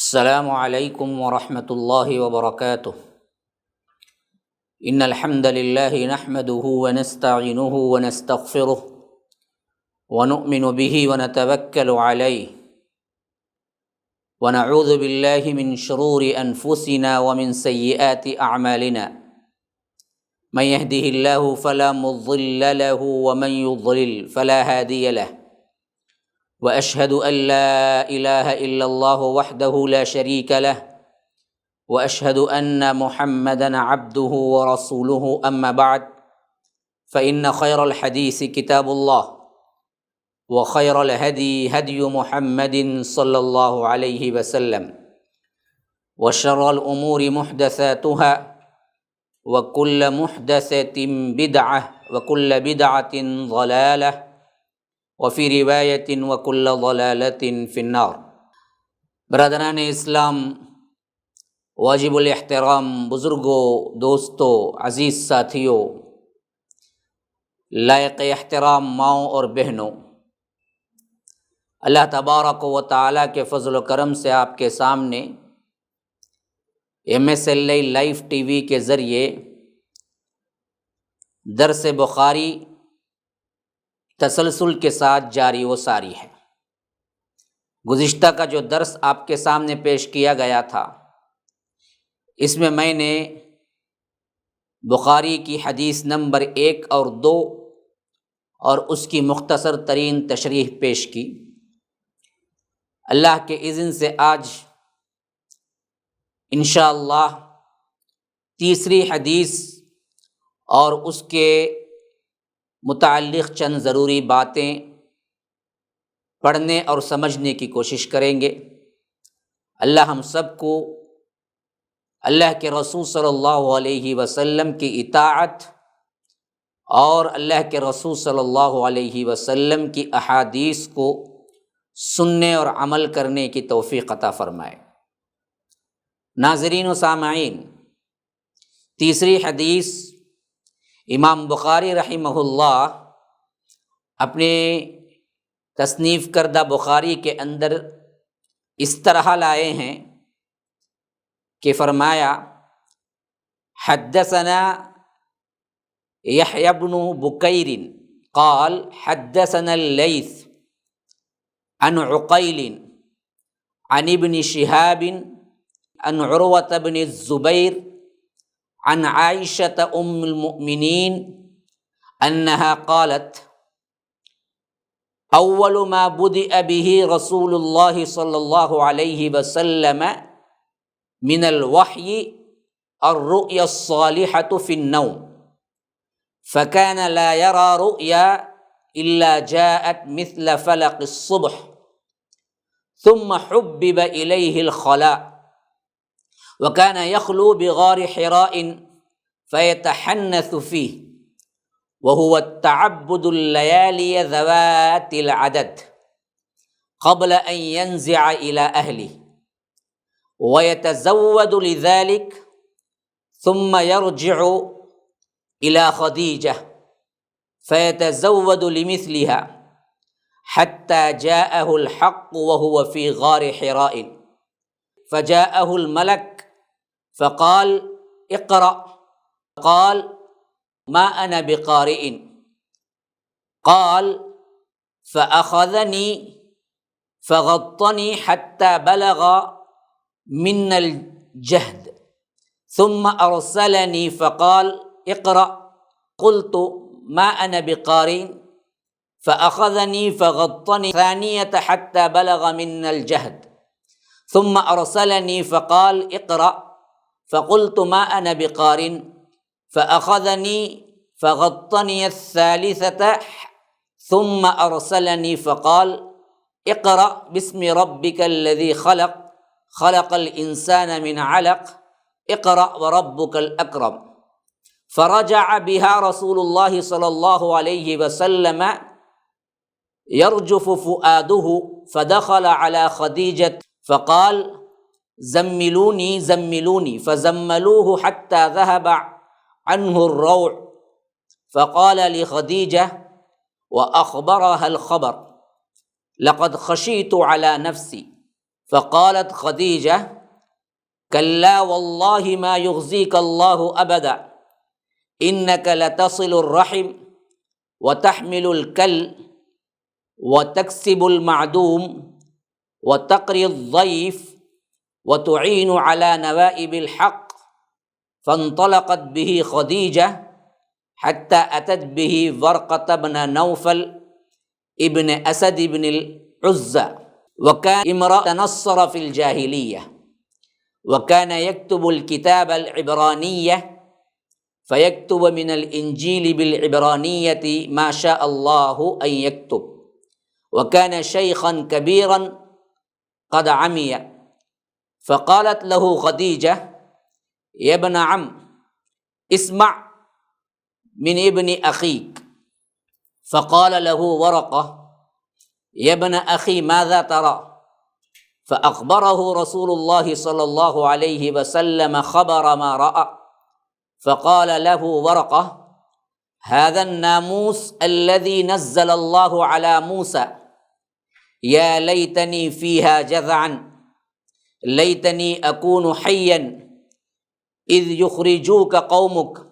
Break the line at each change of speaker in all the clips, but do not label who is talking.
السلام علیکم ورحمۃ اللہ وبرکاتہ۔ ان الحمد للہ نحمده ونستعینه ونستغفره ونؤمن به ونتوکل علیہ ونعوذ باللہ من شرور انفسنا ومن سیئات اعمالنا من يهده اللہ فلا مضل له ومن يضلل فلا هادی له واشهد ان لا اله الا الله وحده لا شريك له واشهد ان محمدا عبده ورسوله اما بعد فان خير الحديث كتاب الله وخير الهدي هدي محمد صلى الله عليه وسلم وشر الامور محدثاتها وكل محدثة بدعة وكل بدعة ضلالة وفی روایت وکل ضلالۃ فی النار۔ برادران اسلام، واجب الاحترام بزرگوں، دوستوں، عزیز ساتھیوں، لائق احترام ماؤں اور بہنوں، اللہ تبارک و تعالیٰ کے فضل و کرم سے آپ کے سامنے MSLI لائیو ٹی وی کے ذریعے درس بخاری تسلسل کے ساتھ جاری و ساری ہے۔ گزشتہ کا جو درس آپ کے سامنے پیش کیا گیا تھا، اس میں نے بخاری کی حدیث نمبر 1 اور 2 اور اس کی مختصر ترین تشریح پیش کی۔ اللہ کے اذن سے آج انشاءاللہ تیسری حدیث اور اس کے متعلق چند ضروری باتیں پڑھنے اور سمجھنے کی کوشش کریں گے۔ اللہ ہم سب کو اللہ کے رسول صلی اللہ علیہ وسلم کی اطاعت اور اللہ کے رسول صلی اللہ علیہ وسلم کی احادیث کو سننے اور عمل کرنے کی توفیق عطا فرمائے۔ ناظرین و سامعین، تیسری حدیث امام بخاری رحمہ اللہ اپنے تصنیف کردہ بخاری کے اندر اس طرح لائے ہیں کہ فرمایا: حدثنا یحیی بن بکیر قال حدثنا اللیث عن عقیل عن ابن شہاب عن عروۃ بن الزبیر عن عائشة ام المؤمنین انہا قالت: اول ما بدأ به رسول اللہ صلی اللہ علیہ وسلم من الوحی الرؤیا الصالحة في النوم فكان لا يرى رؤيا إلا جاءت مثل فلق الصبح ثم حبب إليه الخلاء وكان يخلو بغار حراء فيتحنث فيه وهو التعبد الليالي ذوات العدد قبل أن ينزع إلى أهله ويتزود لذلك ثم يرجع إلى خديجة فيتزود لمثلها حتى جاءه الحق وهو في غار حراء فجاءه الملك فقال: اقرأ. قال: ما أنا بقارئ. قال: فأخذني فغطني حتى بلغ من الجهد ثم أرسلني فقال: اقرأ. قلت: ما أنا بقارئ. فأخذني فغطني ثانية حتى بلغ من الجهد ثم أرسلني فقال: اقرأ. فقلت: ما أنا بقارئ. فأخذني فغطني الثالثة ثم أرسلني فقال: اقرأ باسم ربك الذي خلق خلق الإنسان من علق اقرأ وربك الأكرم. فرجع بها رسول الله صلى الله عليه وسلم يرجف فؤاده فدخل على خديجة فقال: زملوني زملوني. فزملوه حتى ذهب عنه الروع فقال لخديجة وأخبرها الخبر: لقد خشيت على نفسي فقالت خدیجہ کلا واللہ ما یخزیک اللہ ابدا انک لتصل الرحم وتحمل الکل وتکسب المعدوم وتقری الضیف وتعین علی نوائب الحق فانطلقت به خدیجہ حتی اتت به ورقۃ بن نوفل ابن اسد ابن العزى وكان امرأ نصر في الجاهلية وكان يكتب الكتاب العبرانية فيكتب من الإنجيل بالعبرانية ما شاء الله أن يكتب وكان شيخا كبيرا قد عمي فقالت له خديجة يا ابن عم اسمع من ابن أخيك فقال له ورقة يا ابن أخي ماذا ترى فأخبره رسول الله صلى الله عليه وسلم خبر ما رأى فقال له ورقة هذا الناموس الذي نزل الله على موسى يا ليتني فيها جذعا ليتني أكون حيا إذ يخرجوك قومك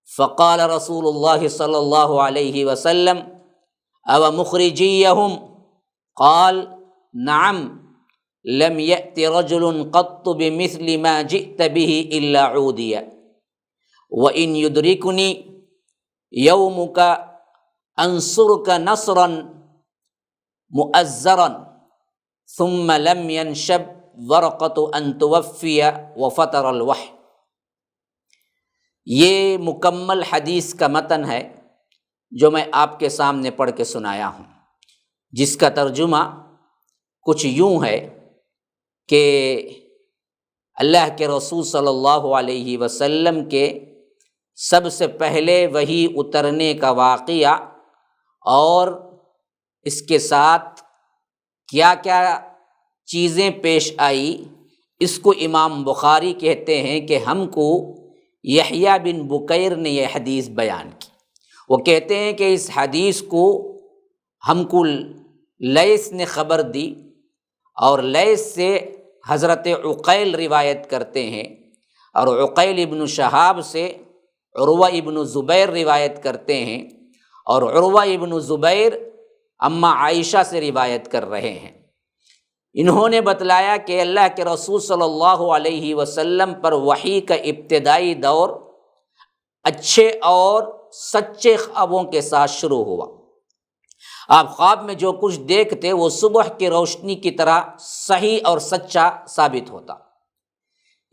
فقال رسول الله صلى الله عليه وسلم أو مخرجيهم قال نعم لم يأت رجل قط بمثل ما جئت به إلا عودي وإن يدركني يومك أنصرك نصرا مؤزرا ثم لم ينشب ورقة أن توفي وفتر الوحي۔ یہ مکمل حدیث کا متن ہے جو میں آپ کے سامنے پڑھ کے سنایا ہوں، جس کا ترجمہ کچھ یوں ہے کہ اللہ کے رسول صلی اللہ علیہ وسلم کے سب سے پہلے وحی اترنے کا واقعہ اور اس کے ساتھ کیا کیا چیزیں پیش آئی، اس کو امام بخاری کہتے ہیں کہ ہم کو یحییٰ بن بکیر نے یہ حدیث بیان کی۔ وہ کہتے ہیں کہ اس حدیث کو ہم کو لیث نے خبر دی، اور لیث سے حضرت عقیل روایت کرتے ہیں، اور عقیل ابن شہاب سے عروہ ابن زبیر روایت کرتے ہیں، اور عروہ ابن زبیر اماں عائشہ سے روایت کر رہے ہیں۔ انہوں نے بتلایا کہ اللہ کے رسول صلی اللہ علیہ وسلم پر وحی کا ابتدائی دور اچھے اور سچے خوابوں کے ساتھ شروع ہوا۔ آپ خواب میں جو کچھ دیکھتے وہ صبح کی روشنی کی طرح صحیح اور سچا ثابت ہوتا۔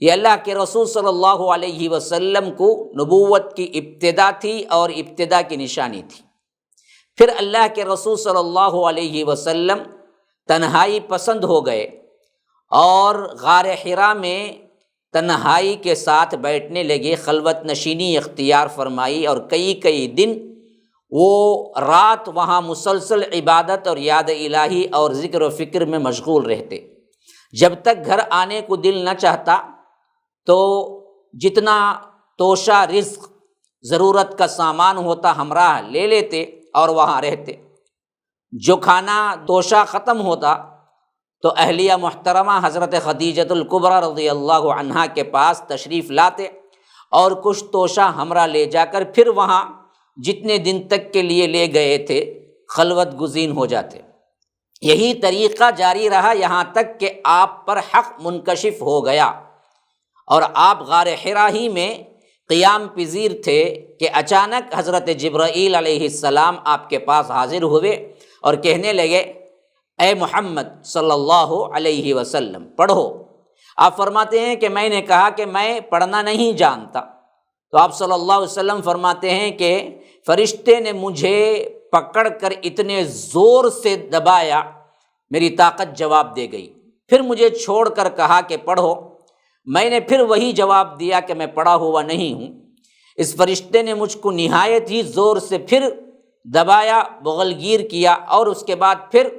یہ اللہ کے رسول صلی اللہ علیہ وسلم کو نبوت کی ابتدا تھی اور ابتدا کی نشانی تھی۔ پھر اللہ کے رسول صلی اللہ علیہ وسلم تنہائی پسند ہو گئے اور غار حرا میں تنہائی کے ساتھ بیٹھنے لگے، خلوت نشینی اختیار فرمائی، اور کئی دن وہ رات وہاں مسلسل عبادت اور یاد الہی اور ذکر و فکر میں مشغول رہتے۔ جب تک گھر آنے کو دل نہ چاہتا تو جتنا توشہ رزق ضرورت کا سامان ہوتا ہمراہ لے لیتے اور وہاں رہتے۔ جو کھانا توشہ ختم ہوتا تو اہلیہ محترمہ حضرت خدیجۃ الکبریٰ رضی اللہ عنہا کے پاس تشریف لاتے اور کچھ توشہ ہمراہ لے جا کر پھر وہاں جتنے دن تک کے لیے لے گئے تھے خلوت گزین ہو جاتے۔ یہی طریقہ جاری رہا یہاں تک کہ آپ پر حق منکشف ہو گیا اور آپ غار حرا ہی میں قیام پذیر تھے کہ اچانک حضرت جبرائیل علیہ السلام آپ کے پاس حاضر ہوئے اور کہنے لگے اے محمد صلی اللہ علیہ وسلم پڑھو۔ آپ فرماتے ہیں کہ میں نے کہا کہ میں پڑھنا نہیں جانتا، تو آپ صلی اللہ علیہ وسلم فرماتے ہیں کہ فرشتے نے مجھے پکڑ کر اتنے زور سے دبایا میری طاقت جواب دے گئی، پھر مجھے چھوڑ کر کہا کہ پڑھو۔ میں نے پھر وہی جواب دیا کہ میں پڑھا ہوا نہیں ہوں۔ اس فرشتے نے مجھ کو نہایت ہی زور سے پھر دبایا، بغلگیر کیا، اور اس کے بعد پھر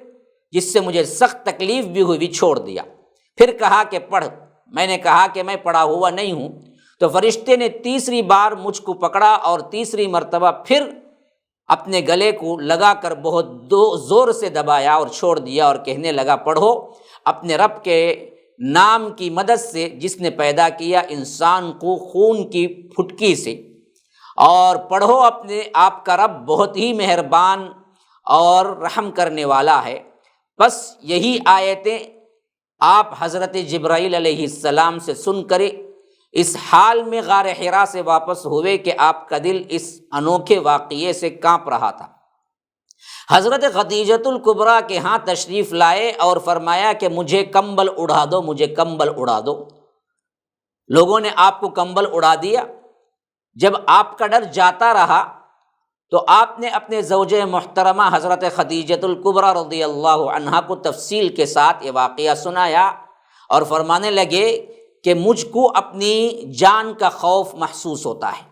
جس سے مجھے سخت تکلیف بھی ہوئی چھوڑ دیا، پھر کہا کہ پڑھ۔ میں نے کہا کہ میں پڑھا ہوا نہیں ہوں، تو فرشتے نے تیسری بار مجھ کو پکڑا اور تیسری مرتبہ پھر اپنے گلے کو لگا کر بہت زور سے دبایا اور چھوڑ دیا اور کہنے لگا پڑھو۔ اپنے رب کے نام کی مدد سے جس نے پیدا کیا انسان کو خون کی پھٹکی سے، اور پڑھو اپنے آپ کا رب بہت ہی مہربان اور رحم کرنے والا ہے۔ بس یہی آیتیں آپ حضرت جبرائیل علیہ السلام سے سن کر اس حال میں غار حرا سے واپس ہوئے کہ آپ کا دل اس انوکھے واقعے سے کانپ رہا تھا۔ حضرت خدیجۃ الکبریٰ کے ہاں تشریف لائے اور فرمایا کہ مجھے کمبل اڑا دو، مجھے کمبل اڑا دو۔ لوگوں نے آپ کو کمبل اڑا دیا۔ جب آپ کا ڈر جاتا رہا تو آپ نے اپنے زوجہ محترمہ حضرت خدیجۃ الکبریٰ رضی اللہ عنہا کو تفصیل کے ساتھ یہ واقعہ سنایا اور فرمانے لگے کہ مجھ کو اپنی جان کا خوف محسوس ہوتا ہے۔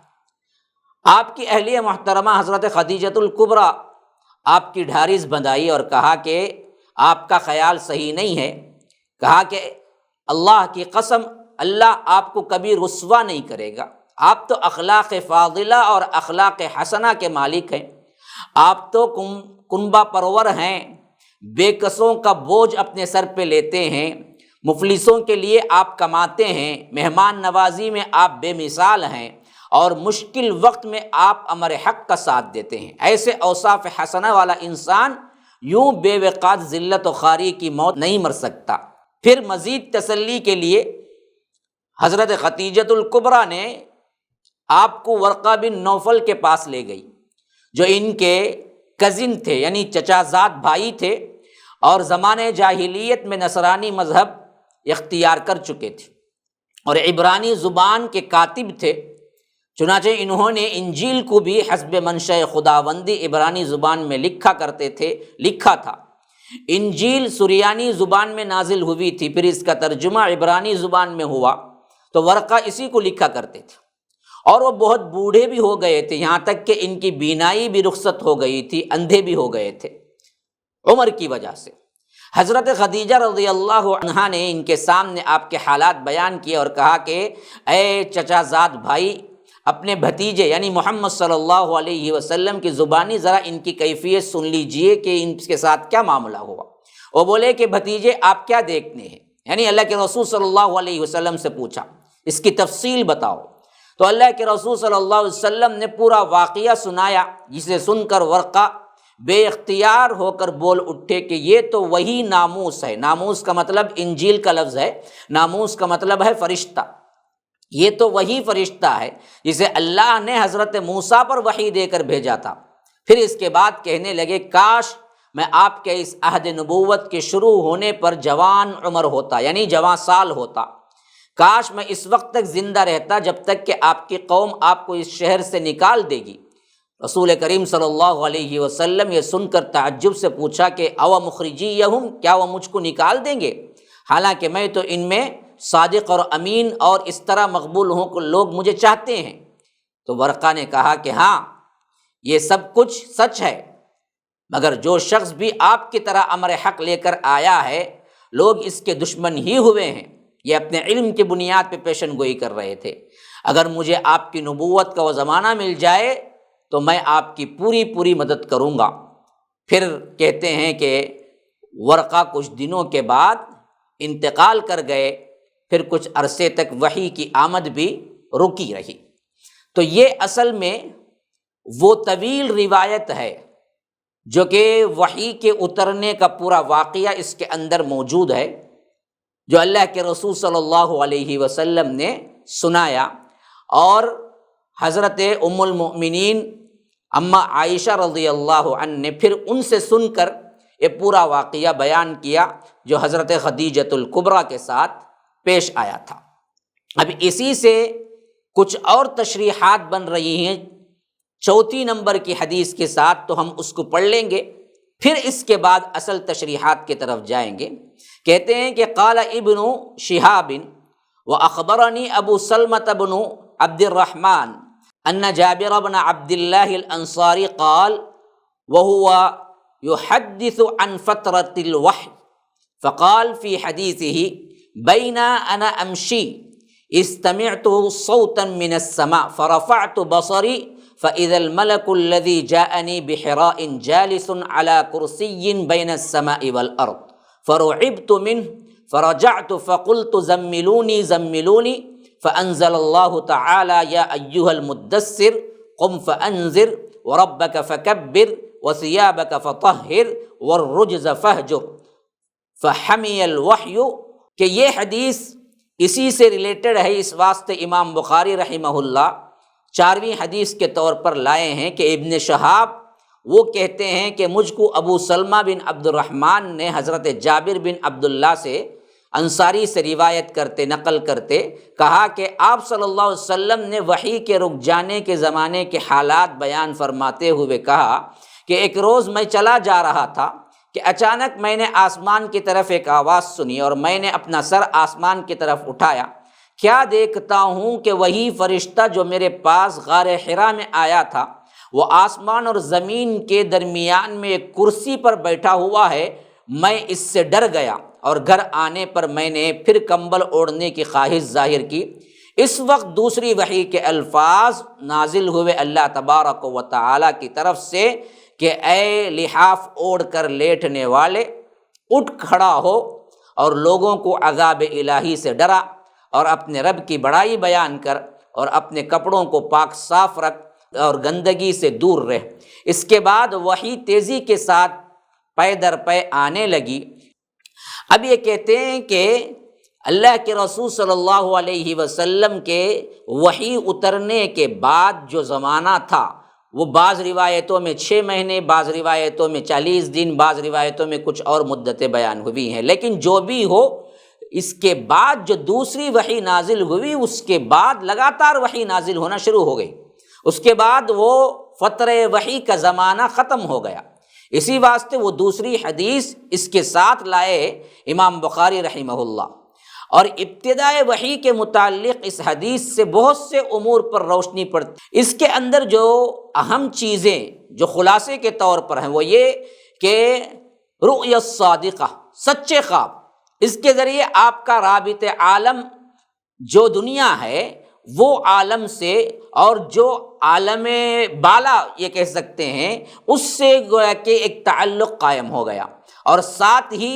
آپ کی اہلیہ محترمہ حضرت خدیجۃ الکبریٰ آپ کی ڈھارس بندھائی اور کہا کہ آپ کا خیال صحیح نہیں ہے۔ کہا کہ اللہ کی قسم، اللہ آپ کو کبھی رسوا نہیں کرے گا۔ آپ تو اخلاق فاضلہ اور اخلاق حسنہ کے مالک ہیں، آپ تو کنبہ پرور ہیں، بے کسوں کا بوجھ اپنے سر پہ لیتے ہیں، مفلسوں کے لیے آپ کماتے ہیں، مہمان نوازی میں آپ بے مثال ہیں، اور مشکل وقت میں آپ امر حق کا ساتھ دیتے ہیں۔ ایسے اوصاف حسنہ والا انسان یوں بے وقات ذلت و خواری کی موت نہیں مر سکتا۔ پھر مزید تسلی کے لیے حضرت خدیجۃ الکبریٰ نے آپ کو ورقہ بن نوفل کے پاس لے گئی، جو ان کے کزن تھے، یعنی چچا زاد بھائی تھے، اور زمانے جاہلیت میں نصرانی مذہب اختیار کر چکے تھے اور عبرانی زبان کے کاتب تھے۔ چنانچہ انہوں نے انجیل کو بھی حسب منشاء خداوندی عبرانی زبان میں لکھا تھا۔ انجیل سریانی زبان میں نازل ہوئی تھی، پھر اس کا ترجمہ عبرانی زبان میں ہوا، تو ورقہ اسی کو لکھا کرتے تھے، اور وہ بہت بوڑھے بھی ہو گئے تھے، یہاں تک کہ ان کی بینائی بھی رخصت ہو گئی تھی، اندھے بھی ہو گئے تھے عمر کی وجہ سے۔ حضرت خدیجہ رضی اللہ عنہا نے ان کے سامنے آپ کے حالات بیان کیے اور کہا کہ اے چچا زاد بھائی، اپنے بھتیجے یعنی محمد صلی اللہ علیہ وسلم کی زبانی ذرا ان کی کیفیت سن لیجئے کہ ان کے ساتھ کیا معاملہ ہوا۔ وہ بولے کہ بھتیجے آپ کیا دیکھتے ہیں، یعنی اللہ کے رسول صلی اللہ علیہ وسلم سے پوچھا، اس کی تفصیل بتاؤ۔ تو اللہ کے رسول صلی اللہ علیہ وسلم نے پورا واقعہ سنایا، جسے سن کر ورقہ بے اختیار ہو کر بول اٹھے کہ یہ تو وہی ناموس ہے۔ ناموس کا مطلب انجیل کا لفظ ہے، ناموس کا مطلب ہے فرشتہ۔ یہ تو وہی فرشتہ ہے جسے اللہ نے حضرت موسیٰ پر وحی دے کر بھیجا تھا۔ پھر اس کے بعد کہنے لگے کاش میں آپ کے اس عہد نبوت کے شروع ہونے پر جوان عمر ہوتا، یعنی جوان سال ہوتا، کاش میں اس وقت تک زندہ رہتا جب تک کہ آپ کی قوم آپ کو اس شہر سے نکال دے گی۔ رسول کریم صلی اللہ علیہ وسلم یہ سن کر تعجب سے پوچھا کہ او مخرجیہم، کیا وہ مجھ کو نکال دیں گے، حالانکہ میں تو ان میں صادق اور امین اور اس طرح مقبول ہوں کہ لوگ مجھے چاہتے ہیں۔ تو ورقہ نے کہا کہ ہاں یہ سب کچھ سچ ہے، مگر جو شخص بھی آپ کی طرح امر حق لے کر آیا ہے لوگ اس کے دشمن ہی ہوئے ہیں، یہ اپنے علم کی بنیاد پہ پیشن گوئی کر رہے تھے۔ اگر مجھے آپ کی نبوت کا وہ زمانہ مل جائے تو میں آپ کی پوری مدد کروں گا۔ پھر کہتے ہیں کہ ورقہ کچھ دنوں کے بعد انتقال کر گئے، پھر کچھ عرصے تک وحی کی آمد بھی رکی رہی۔ تو یہ اصل میں وہ طویل روایت ہے جو کہ وحی کے اترنے کا پورا واقعہ اس کے اندر موجود ہے، جو اللہ کے رسول صلی اللہ علیہ وسلم نے سنایا، اور حضرت ام المؤمنین اماں عائشہ رضی اللہ عنہ نے پھر ان سے سن کر یہ پورا واقعہ بیان کیا جو حضرت خدیجۃ الکبریٰ کے ساتھ پیش آیا تھا۔ اب اسی سے کچھ اور تشریحات بن رہی ہیں چوتھی نمبر کی حدیث کے ساتھ، تو ہم اس کو پڑھ لیں گے، پھر اس کے بعد اصل تشریحات کی طرف جائیں گے۔ کہتے ہیں کہ قال ابن شہاب واخبرنی ابو سلمۃ بن عبد الرحمن ان جابر بن عبد اللہ الانصاری قال وهو يحدث عن فترة الوحي فقال في حديثه بين انا امشي استمعت صوتا من السماء فرفعت بصري فإذا الملك الذي جاءني بحراء جالس على كرسي بين السماء والأرض فرعبت منه فرجعت فقلت زملوني زملوني فانزل الله تعالى يا ايها المدثر قم فانذر وربك فكبر وثيابك فطهر والرجز فاهجر فحمي الوحی، کہ یہ حدیث اسی سے ریلیٹڈ ہے، اس واسطے امام بخاری رحمہ اللہ 4ویں حدیث کے طور پر لائے ہیں کہ ابن شہاب وہ کہتے ہیں کہ مجھ کو ابو سلمہ بن عبد الرحمن نے حضرت جابر بن عبداللہ سے انصاری سے روایت کرتے نقل کرتے کہا کہ آپ صلی اللہ علیہ وسلم نے وحی کے رک جانے کے زمانے کے حالات بیان فرماتے ہوئے کہا کہ ایک روز میں چلا جا رہا تھا کہ اچانک میں نے آسمان کی طرف ایک آواز سنی اور میں نے اپنا سر آسمان کی طرف اٹھایا، کیا دیکھتا ہوں کہ وہی فرشتہ جو میرے پاس غار حرا میں آیا تھا وہ آسمان اور زمین کے درمیان میں ایک کرسی پر بیٹھا ہوا ہے۔ میں اس سے ڈر گیا اور گھر آنے پر میں نے پھر کمبل اوڑھنے کی خواہش ظاہر کی۔ اس وقت دوسری وحی کے الفاظ نازل ہوئے اللہ تبارک و تعالی کی طرف سے کہ اے لحاف اوڑھ کر لیٹنے والے، اٹھ کھڑا ہو اور لوگوں کو عذاب الہی سے ڈرا اور اپنے رب کی بڑائی بیان کر اور اپنے کپڑوں کو پاک صاف رکھ اور گندگی سے دور رہ۔ اس کے بعد وحی تیزی کے ساتھ پے در پے آنے لگی۔ اب یہ کہتے ہیں کہ اللہ کے رسول صلی اللہ علیہ وسلم کے وحی اترنے کے بعد جو زمانہ تھا وہ بعض روایتوں میں 6 مہینے، بعض روایتوں میں 40 دن، بعض روایتوں میں کچھ اور مدتیں بیان ہوئی ہیں، لیکن جو بھی ہو اس کے بعد جو دوسری وحی نازل ہوئی اس کے بعد لگاتار وحی نازل ہونا شروع ہو گئی۔ اس کے بعد وہ فترہ وحی کا زمانہ ختم ہو گیا، اسی واسطے وہ دوسری حدیث اس کے ساتھ لائے امام بخاری رحمہ اللہ۔ اور ابتدائے وحی کے متعلق اس حدیث سے بہت سے امور پر روشنی پڑتی۔ اس کے اندر جو اہم چیزیں جو خلاصے کے طور پر ہیں وہ یہ کہ رؤیا الصادقہ، سچے خواب، اس کے ذریعے آپ کا رابط عالم جو دنیا ہے وہ عالم سے اور جو عالم بالا یہ کہہ سکتے ہیں اس سے گویا کہ ایک تعلق قائم ہو گیا، اور ساتھ ہی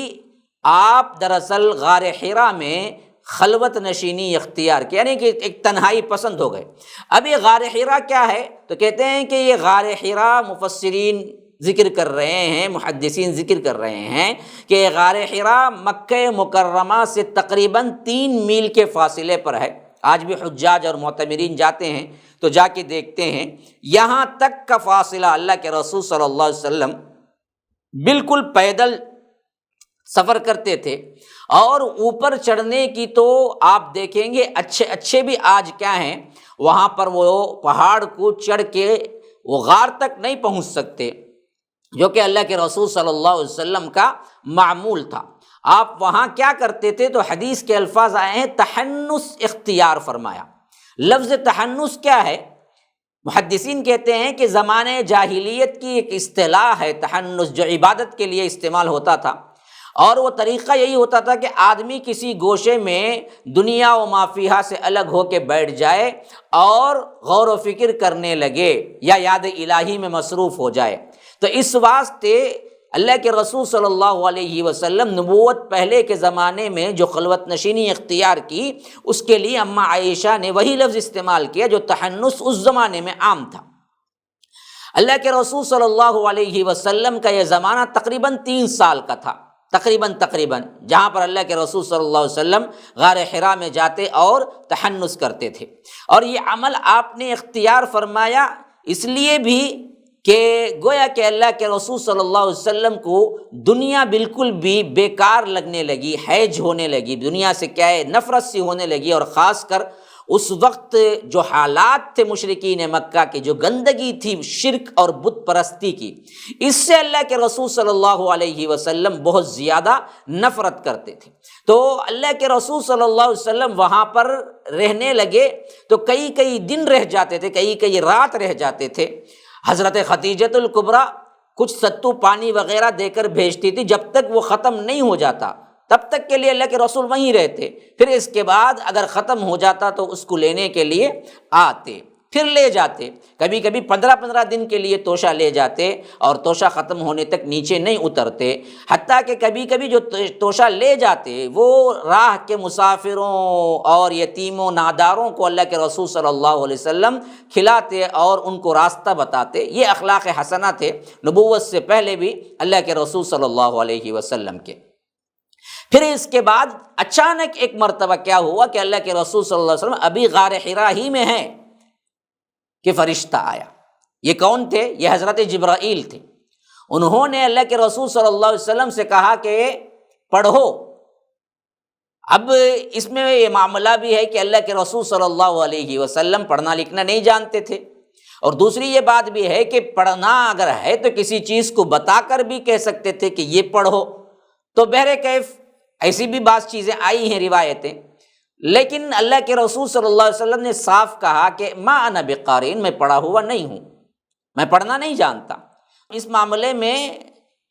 آپ دراصل غار حرا میں خلوت نشینی اختیار کی، یعنی کہ ایک تنہائی پسند ہو گئے۔ اب یہ غار حرا کیا ہے تو کہتے ہیں کہ یہ غار حرا مفسرین ذکر کر رہے ہیں، محدثین ذکر کر رہے ہیں کہ غار حرا مکہ مکرمہ سے تقریباً 3 میل کے فاصلے پر ہے۔ آج بھی حجاج اور معتمرین جاتے ہیں تو جا کے دیکھتے ہیں یہاں تک کا فاصلہ اللہ کے رسول صلی اللہ علیہ وسلم بالکل پیدل سفر کرتے تھے، اور اوپر چڑھنے کی تو آپ دیکھیں گے اچھے بھی آج کیا ہیں، وہاں پر وہ پہاڑ کو چڑھ کے وہ غار تک نہیں پہنچ سکتے، جو کہ اللہ کے رسول صلی اللہ علیہ وسلم کا معمول تھا۔ آپ وہاں کیا کرتے تھے تو حدیث کے الفاظ آئے ہیں تحنس اختیار فرمایا۔ لفظ تحنس کیا ہے؟ محدثین کہتے ہیں کہ زمانے جاہلیت کی ایک اصطلاح ہے تحنس، جو عبادت کے لیے استعمال ہوتا تھا، اور وہ طریقہ یہی ہوتا تھا کہ آدمی کسی گوشے میں دنیا و ما فیہا سے الگ ہو کے بیٹھ جائے اور غور و فکر کرنے لگے یا یاد الہی میں مصروف ہو جائے۔ تو اس واسطے اللہ کے رسول صلی اللہ علیہ وسلم نبوت پہلے کے زمانے میں جو خلوت نشینی اختیار کی، اس کے لیے اماں عائشہ نے وہی لفظ استعمال کیا جو تحنس اس زمانے میں عام تھا۔ اللہ کے رسول صلی اللہ علیہ وسلم کا یہ زمانہ تقریباً 3 سال کا تھا، تقریباً جہاں پر اللہ کے رسول صلی اللہ علیہ وسلم غار حرا میں جاتے اور تحنس کرتے تھے۔ اور یہ عمل آپ نے اختیار فرمایا اس لیے بھی کہ گویا کہ اللہ کے رسول صلی اللہ علیہ وسلم کو دنیا بالکل بھی بیکار لگنے لگی، حیج ہونے لگی، دنیا سے کیا ہے نفرت سی ہونے لگی، اور خاص کر اس وقت جو حالات تھے مشرکین مکہ کے، جو گندگی تھی شرک اور بت پرستی کی، اس سے اللہ کے رسول صلی اللہ علیہ وسلم بہت زیادہ نفرت کرتے تھے۔ تو اللہ کے رسول صلی اللہ علیہ وسلم وہاں پر رہنے لگے تو کئی دن رہ جاتے تھے، کئی رات رہ جاتے تھے۔ حضرت خدیجۃ الکبریٰ کچھ ستو پانی وغیرہ دے کر بھیجتی تھی، جب تک وہ ختم نہیں ہو جاتا تب تک کے لیے اللہ کے رسول وہیں رہتے، پھر اس کے بعد اگر ختم ہو جاتا تو اس کو لینے کے لیے آتے۔ پھر لے جاتے، کبھی کبھی 15 دن کے لیے توشہ لے جاتے اور توشہ ختم ہونے تک نیچے نہیں اترتے، حتیٰ کہ کبھی کبھی جو توشہ لے جاتے وہ راہ کے مسافروں اور یتیموں ناداروں کو اللہ کے رسول صلی اللہ علیہ وسلم کھلاتے اور ان کو راستہ بتاتے۔ یہ اخلاق حسنہ تھے نبوت سے پہلے بھی اللہ کے رسول صلی اللہ علیہ وسلم کے۔ پھر اس کے بعد اچانک ایک مرتبہ کیا ہوا کہ اللہ کے رسول صلی اللہ علیہ وسلم ابھی غار حرا ہی میں ہیں کہ فرشتہ آیا۔ یہ کون تھے؟ یہ حضرت جبرائیل تھے۔ انہوں نے اللہ کے رسول صلی اللہ علیہ وسلم سے کہا کہ پڑھو۔ اب اس میں یہ معاملہ بھی ہے کہ اللہ کے رسول صلی اللہ علیہ وسلم پڑھنا لکھنا نہیں جانتے تھے، اور دوسری یہ بات بھی ہے کہ پڑھنا اگر ہے تو کسی چیز کو بتا کر بھی کہہ سکتے تھے کہ یہ پڑھو۔ تو بہرکیف ایسی بھی بعض چیزیں آئی ہیں روایتیں، لیکن اللہ کے رسول صلی اللہ علیہ وسلم نے صاف کہا کہ ما انا بقارئ، میں پڑھا ہوا نہیں ہوں، میں پڑھنا نہیں جانتا۔ اس معاملے میں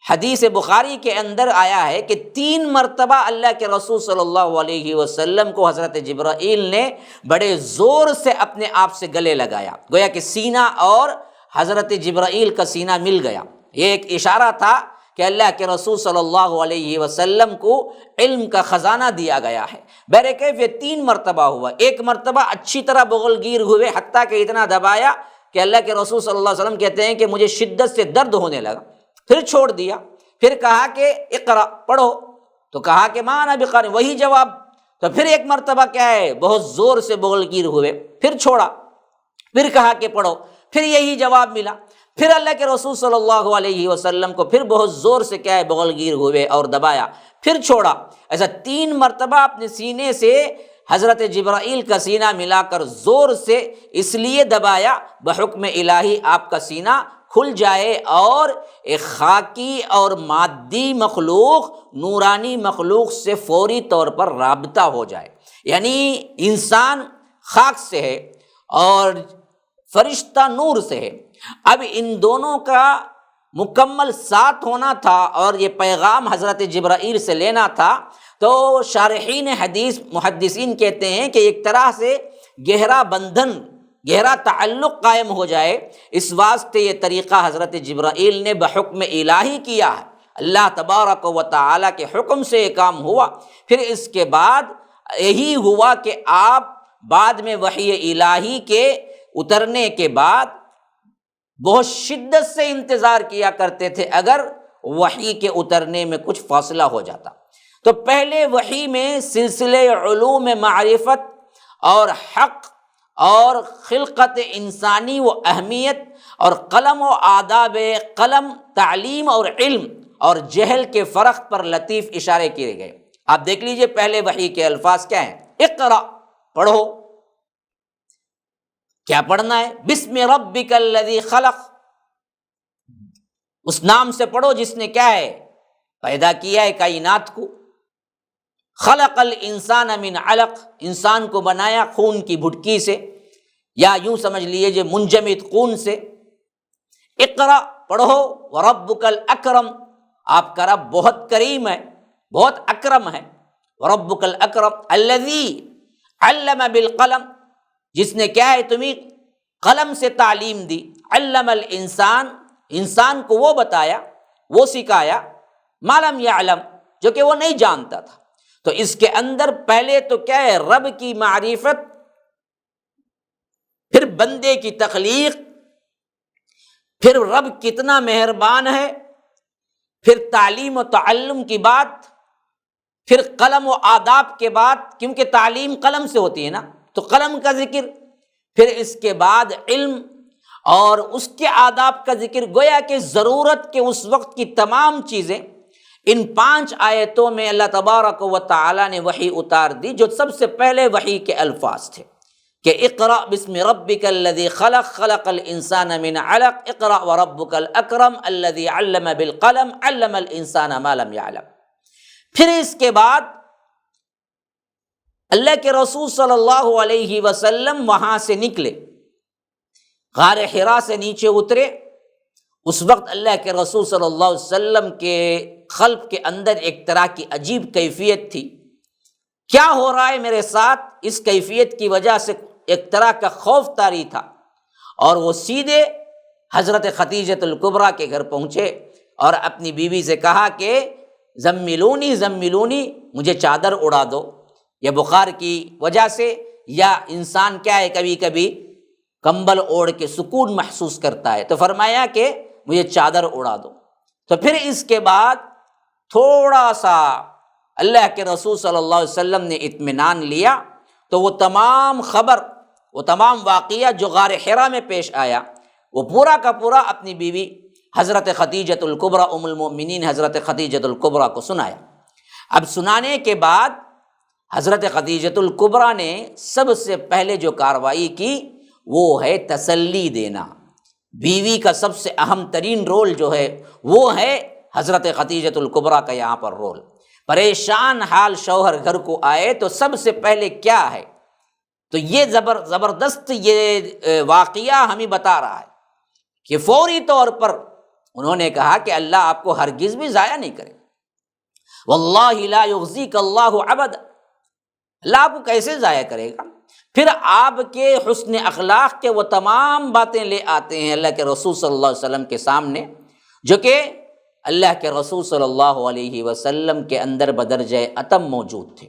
حدیث بخاری کے اندر آیا ہے کہ 3 مرتبہ اللہ کے رسول صلی اللہ علیہ وسلم کو حضرت جبرائیل نے بڑے زور سے اپنے آپ سے گلے لگایا، گویا کہ سینہ اور حضرت جبرائیل کا سینہ مل گیا۔ یہ ایک اشارہ تھا کہ اللہ کے رسول صلی اللہ علیہ وسلم کو علم کا خزانہ دیا گیا ہے۔ بہرکیف یہ 3 مرتبہ ہوا۔ ایک مرتبہ اچھی طرح بغل گیر ہوئے، حتیٰ کہ اتنا دبایا کہ اللہ کے رسول صلی اللہ علیہ وسلم کہتے ہیں کہ مجھے شدت سے درد ہونے لگا، پھر چھوڑ دیا، پھر کہا کہ اقرا، پڑھو، تو کہا کہ ما انا بقارئ، وہی جواب۔ تو پھر ایک مرتبہ کیا ہے، بہت زور سے بغل گیر ہوئے، پھر چھوڑا، پھر کہا کہ پڑھو، پھر یہی جواب ملا۔ پھر اللہ کے رسول صلی اللہ علیہ وسلم کو پھر بہت زور سے کیا ہے بغل گیر ہوئے اور دبایا، پھر چھوڑا۔ ایسا 3 مرتبہ اپنے سینے سے حضرت جبرائیل کا سینہ ملا کر زور سے اس لیے دبایا بحکم الہی آپ کا سینہ کھل جائے اور ایک خاکی اور مادی مخلوق نورانی مخلوق سے فوری طور پر رابطہ ہو جائے۔ یعنی انسان خاک سے ہے اور فرشتہ نور سے ہے، اب ان دونوں کا مکمل ساتھ ہونا تھا اور یہ پیغام حضرت جبرائیل سے لینا تھا۔ تو شارحین حدیث محدثین کہتے ہیں کہ ایک طرح سے گہرا بندھن، گہرا تعلق قائم ہو جائے، اس واسطے یہ طریقہ حضرت جبرائیل نے بحکم الہی کیا ہے، اللہ تبارک و تعالیٰ کے حکم سے یہ کام ہوا۔ پھر اس کے بعد یہی ہوا کہ آپ بعد میں وحی الہی کے اترنے کے بعد بہت شدت سے انتظار کیا کرتے تھے اگر وحی کے اترنے میں کچھ فاصلہ ہو جاتا۔ تو پہلے وحی میں سلسلے علوم معرفت اور حق اور خلقت انسانی و اہمیت اور قلم و آداب قلم، تعلیم اور علم اور جہل کے فرق پر لطیف اشارے کیے گئے۔ آپ دیکھ لیجئے پہلے وحی کے الفاظ کیا ہیں، اقرا، پڑھو۔ کیا پڑھنا ہے؟ بسم ربک الذی خلق، اس نام سے پڑھو جس نے کیا ہے پیدا کیا ہے کائنات کو۔ خلق الانسان من علق، انسان کو بنایا خون کی بھٹکی سے، یا یوں سمجھ لیجیے منجمد خون سے۔ اقرا، پڑھو، وربک الاکرم، آپ کا رب بہت کریم ہے، بہت اکرم ہے۔ وربک الاکرم الذی علم بالقلم، جس نے کیا ہے تمہیں قلم سے تعلیم دی۔ علم الانسان، انسان کو وہ بتایا، وہ سکھایا، ما لم یعلم، جو کہ وہ نہیں جانتا تھا۔ تو اس کے اندر پہلے تو کیا ہے، رب کی معرفت، پھر بندے کی تخلیق، پھر رب کتنا مہربان ہے، پھر تعلیم و تعلم کی بات، پھر قلم و آداب کے بعد، کیونکہ تعلیم قلم سے ہوتی ہے نا، تو قلم کا ذکر، پھر اس کے بعد علم اور اس کے آداب کا ذکر۔ گویا کہ ضرورت کے اس وقت کی تمام چیزیں ان 5 آیتوں میں اللہ تبارک و تعالیٰ نے وحی اتار دی، جو سب سے پہلے وحی کے الفاظ تھے کہ اقرأ بسم ربک الذی خلق، خلق الانسان من علق، اقرأ وربک الاکرم الذی علم بالقلم، علم الانسان ما لم یعلم۔ پھر اس کے بعد اللہ کے رسول صلی اللہ علیہ وسلم وہاں سے نکلے، غار حرا سے نیچے اترے۔ اس وقت اللہ کے رسول صلی اللہ علیہ وسلم کے قلب کے اندر ایک طرح کی عجیب کیفیت تھی، کیا ہو رہا ہے میرے ساتھ؟ اس کیفیت کی وجہ سے ایک طرح کا خوف طاری تھا اور وہ سیدھے حضرت خدیجۃ الکبریٰ کے گھر پہنچے اور اپنی بیوی سے کہا کہ زملونی زملونی، مجھے چادر اڑا دو۔ یہ بخار کی وجہ سے یا انسان کیا ہے کبھی کبھی کمبل اوڑھ کے سکون محسوس کرتا ہے، تو فرمایا کہ مجھے چادر اڑا دو۔ تو پھر اس کے بعد تھوڑا سا اللہ کے رسول صلی اللہ علیہ وسلم نے اطمینان لیا، تو وہ تمام خبر، وہ تمام واقعہ جو غار حرا میں پیش آیا، وہ پورا کا پورا اپنی بیوی حضرت خدیجۃ الکبریٰ ام المؤمنین حضرت خدیجۃ الکبریٰ کو سنایا۔ اب سنانے کے بعد حضرت خدیجۃ الکبریٰ نے سب سے پہلے جو کارروائی کی وہ ہے تسلی دینا۔ بیوی کا سب سے اہم ترین رول جو ہے وہ ہے حضرت خدیجۃ الکبریٰ کا یہاں پر رول۔ پریشان حال شوہر گھر کو آئے تو سب سے پہلے کیا ہے، تو یہ زبردست یہ واقعہ ہمیں بتا رہا ہے کہ فوری طور پر انہوں نے کہا کہ اللہ آپ کو ہرگز بھی ضائع نہیں کرے، واللہ لا یخزیک اللہ ابدا، اللہ آپ کو کیسے ضائع کرے گا۔ پھر آپ کے حسن اخلاق کے وہ تمام باتیں لے آتے ہیں اللہ کے رسول صلی اللہ علیہ وسلم کے سامنے، جو کہ اللہ کے رسول صلی اللہ علیہ وسلم کے اندر بدرجہ اتم موجود تھے،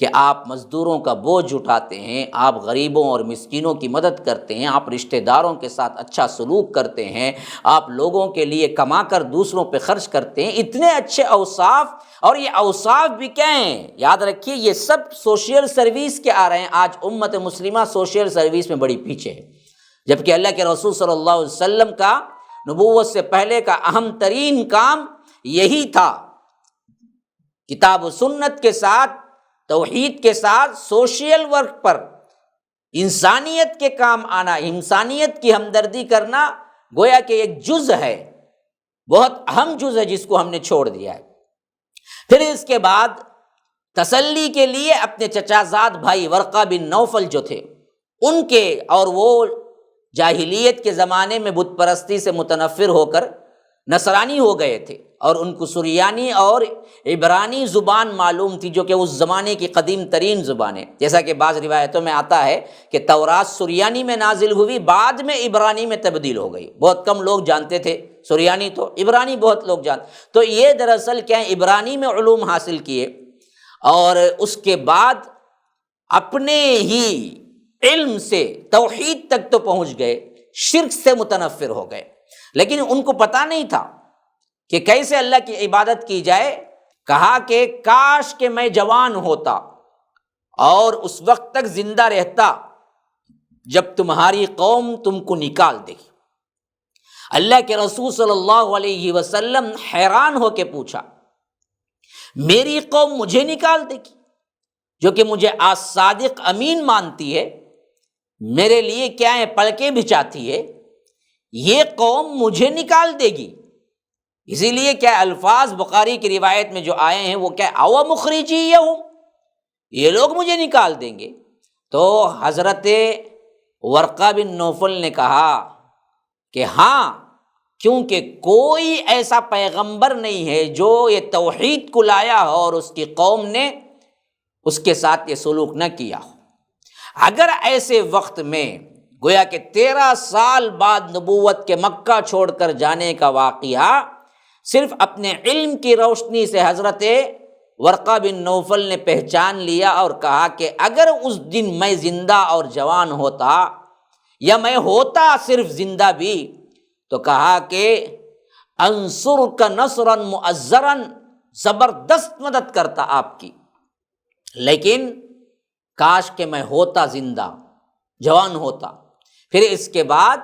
کہ آپ مزدوروں کا بوجھ اٹھاتے ہیں، آپ غریبوں اور مسکینوں کی مدد کرتے ہیں، آپ رشتہ داروں کے ساتھ اچھا سلوک کرتے ہیں، آپ لوگوں کے لیے کما کر دوسروں پہ خرچ کرتے ہیں۔ اتنے اچھے اوصاف، اور یہ اوصاف بھی کیا ہیں، یاد رکھیے یہ سب سوشل سروس کے آ رہے ہیں۔ آج امت مسلمہ سوشل سروس میں بڑی پیچھے ہے، جبکہ اللہ کے رسول صلی اللہ علیہ وسلم کا نبوت سے پہلے کا اہم ترین کام یہی تھا، کتاب و سنت کے ساتھ، توحید کے ساتھ سوشل ورک پر انسانیت کے کام آنا، انسانیت کی ہمدردی کرنا گویا کہ ایک جز ہے، بہت اہم جز ہے جس کو ہم نے چھوڑ دیا ہے۔ پھر اس کے بعد تسلی کے لیے اپنے چچا زاد بھائی ورقہ بن نوفل جو تھے ان کے، اور وہ جاہلیت کے زمانے میں بت پرستی سے متنفر ہو کر نصرانی ہو گئے تھے، اور ان کو سریانی اور عبرانی زبان معلوم تھی، جو کہ اس زمانے کی قدیم ترین زبان ہے۔ جیسا کہ بعض روایتوں میں آتا ہے کہ تورات سریانی میں نازل ہوئی، بعد میں عبرانی میں تبدیل ہو گئی، بہت کم لوگ جانتے تھے سریانی، تو عبرانی بہت لوگ جانتے۔ تو یہ دراصل کیا ہے، عبرانی میں علوم حاصل کیے، اور اس کے بعد اپنے ہی علم سے توحید تک تو پہنچ گئے، شرک سے متنفر ہو گئے، لیکن ان کو پتہ نہیں تھا کہ کیسے اللہ کی عبادت کی جائے۔ کہا کہ کاش کہ میں جوان ہوتا اور اس وقت تک زندہ رہتا جب تمہاری قوم تم کو نکال دے گی۔ اللہ کے رسول صلی اللہ علیہ وسلم حیران ہو کے پوچھا، میری قوم مجھے نکال دے گی جو کہ مجھے آج صادق امین مانتی ہے، میرے لیے کیا ہے پلکیں بچھاتی ہے، یہ قوم مجھے نکال دے گی؟ اسی لیے کیا الفاظ بخاری کی روایت میں جو آئے ہیں وہ کیا، او مخرجیہم، یہ لوگ مجھے نکال دیں گے۔ تو حضرت ورقہ بن نوفل نے کہا کہ ہاں، کیونکہ کوئی ایسا پیغمبر نہیں ہے جو یہ توحید کو لایا ہو اور اس کی قوم نے اس کے ساتھ یہ سلوک نہ کیا ہو۔ اگر ایسے وقت میں گویا کہ 13 سال بعد نبوت کے مکہ چھوڑ کر جانے کا واقعہ صرف اپنے علم کی روشنی سے حضرت ورقہ بن نوفل نے پہچان لیا اور کہا کہ اگر اس دن میں زندہ اور جوان ہوتا، یا میں ہوتا صرف زندہ بھی، تو کہا کہ انصرک نصرا مؤزرا، زبردست مدد کرتا آپ کی، لیکن کاش کہ میں ہوتا زندہ، جوان ہوتا۔ پھر اس کے بعد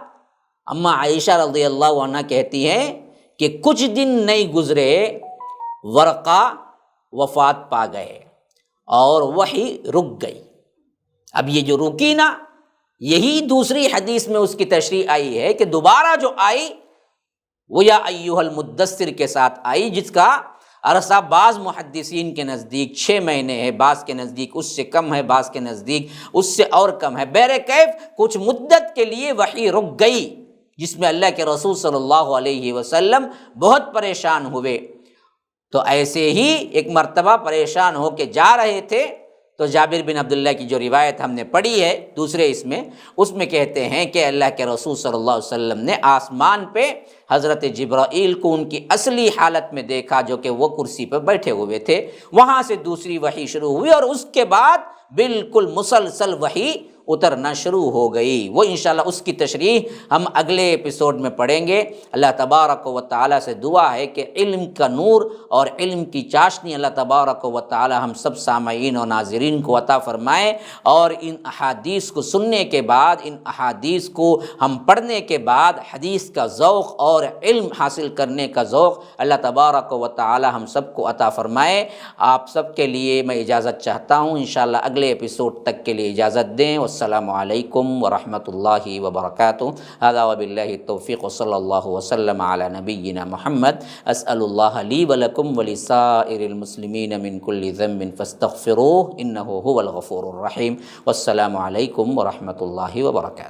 اماں عائشہ رضی اللہ عنہ کہتی ہیں کہ کچھ دن نہیں گزرے ورقہ وفات پا گئے اور وحی رک گئی۔ اب یہ جو رکی نا، یہی دوسری حدیث میں اس کی تشریح آئی ہے کہ دوبارہ جو آئی وہ یا ایھا المدثر کے ساتھ آئی، جس کا عرصہ بعض محدثین کے نزدیک 6 مہینے ہے، بعض کے نزدیک اس سے کم ہے، بعض کے نزدیک اس سے اور کم ہے۔ بہرکیف کچھ مدت کے لیے وحی رک گئی، جس میں اللہ کے رسول صلی اللہ علیہ وسلم بہت پریشان ہوئے۔ تو ایسے ہی ایک مرتبہ پریشان ہو کے جا رہے تھے تو جابر بن عبداللہ کی جو روایت ہم نے پڑھی ہے دوسرے اس میں کہتے ہیں کہ اللہ کے رسول صلی اللہ علیہ وسلم نے آسمان پہ حضرت جبرائیل کو ان کی اصلی حالت میں دیکھا، جو کہ وہ کرسی پہ بیٹھے ہوئے تھے۔ وہاں سے دوسری وحی شروع ہوئی اور اس کے بعد بالکل مسلسل وحی اترنا شروع ہو گئی۔ وہ انشاءاللہ اس کی تشریح ہم اگلے ایپیسوڈ میں پڑھیں گے۔ اللہ تبارک و تعالیٰ سے دعا ہے کہ علم کا نور اور علم کی چاشنی اللہ تبارک و تعالیٰ ہم سب سامعین و ناظرین کو عطا فرمائے، اور ان احادیث کو سننے کے بعد، ان احادیث کو ہم پڑھنے کے بعد حدیث کا ذوق اور علم حاصل کرنے کا ذوق اللہ تبارک و تعالیٰ ہم سب کو عطا فرمائے۔ آپ سب کے لیے میں اجازت چاہتا ہوں، انشاءاللہ اگلے ایپیسوڈ تک کے لیے اجازت دیں۔ السلام علیکم ورحمۃ اللہ وبرکاتہ۔ ھذا وباللہ التوفیق وصلی اللہ وسلم علی نبینا محمد۔ اسأل اللہ لی ولکم ولسائر المسلمین من کل ذنب فاستغفروہ انہ هو الغفور الرحیم۔ والسلام علیکم ورحمۃ اللہ وبرکاتہ۔